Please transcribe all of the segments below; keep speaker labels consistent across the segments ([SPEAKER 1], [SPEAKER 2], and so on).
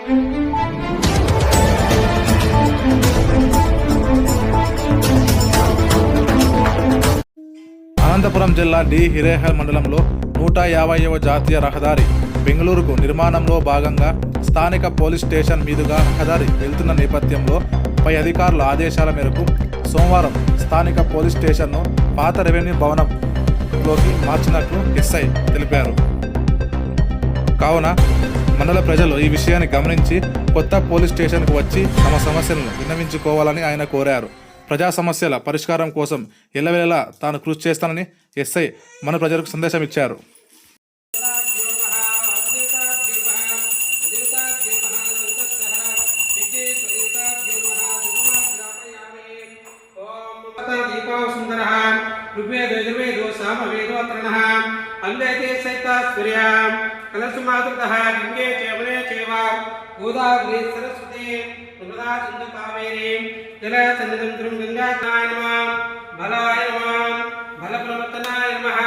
[SPEAKER 1] అనంతపురం జిల్లా డి హిరేహల్ మండలంలో 150వ జాతీయ రహదారి బెంగళూరుకు నిర్మాణంలో భాగంగా స్థానిక పోలీస్ స్టేషన్ మీదుగా రహదారి వెళ్తున్న నేపథ్యంలో పై అధికారుల ఆదేశాల మేరకు సోమవారం స్థానిక పోలీస్ స్టేషన్ను పాత రెవెన్యూ భవనంలోకి మార్చినట్లు ఎస్ఐ తెలిపారు. కావున మండల ప్రజలు ఈ విషయాన్ని గమనించి కొత్త పోలీస్ స్టేషన్కు వచ్చి తమ సమస్యలను విన్నవించుకోవాలని ఆయన కోరారు. ప్రజా సమస్యల పరిష్కారం కోసం ఎల్లవేళలా తాను కృషి చేస్తానని ఎస్ఐ మన ప్రజలకు సందేశం ఇచ్చారు.
[SPEAKER 2] गोदावरी सरस्वती नर्मदा सिंधु कावेरी जलसन्निधिं गंगानाय नमः बलाय नमः बलप्रवर्तनाय नमः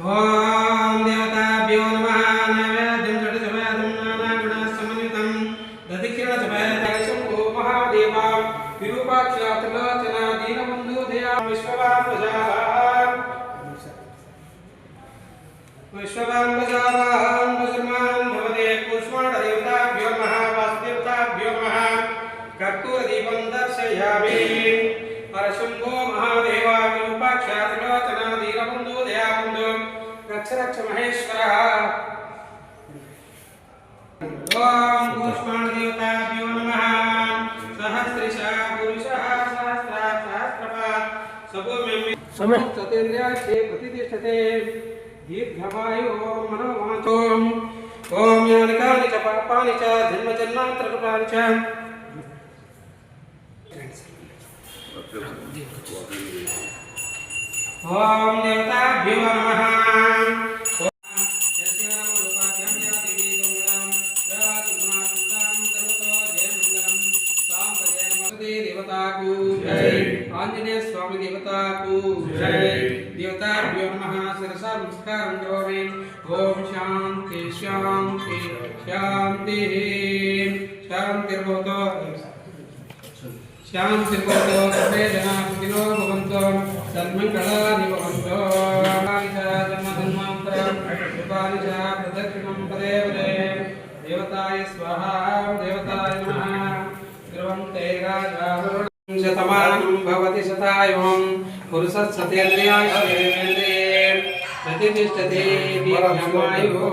[SPEAKER 2] ओम देवताभ्यो नमः नैवेद्यं षड्समयं नानागुणसमन्वितं दधिक्षिणसमयं ओ महादेवा विरूपाक्षा त्रिलोचना दीनबन्धु दया विश्ववान् मुसलमान भवते कूष्माण्डदेवताभ्यो नमः वासुदेवताभ्यो नमः कर्पूरदीपं दर्शयामि परशुम्भो महादेवा विरूपाक्षा त्रिलोचना दीनबन्धु दयाबन्धु रक्ष रक्ष महेश्वरः ओम कूष्माण्डदेवताभ्यो नमः सहस्रशः पुरुषः सहस्रात् सहस्रपात् सभूम्यं सतेन्द्रियाक्षे प्रतिष्ठते दीर्घमायुः मनोवाञ्छो ओम यानि कानि च पापानि च जन्मजन्मान्तरकृतानि च ओम देवताभ्यो नमः आंजनेय स्वामी देवता को जय देवताभ्यो नमः शिरसा नमस्कारं करोमि ओम शांति शांति शांति शांतिर्भवतु शांतिर्भवतु सर्वे जनाः सुखिनो भवन्तु सन्मङ्गलानि भवन्तु जन्मधर्मान्तरं कृपानि च प्रदक्षिणं पदे पदे देवताय स्वाहा देवताय नमः ध्रुवन्ते राजा शतमानं भवति शतायुं पुरुषस्सतेन्द्रियाय प्रतिष्ठते दीर्घमायुः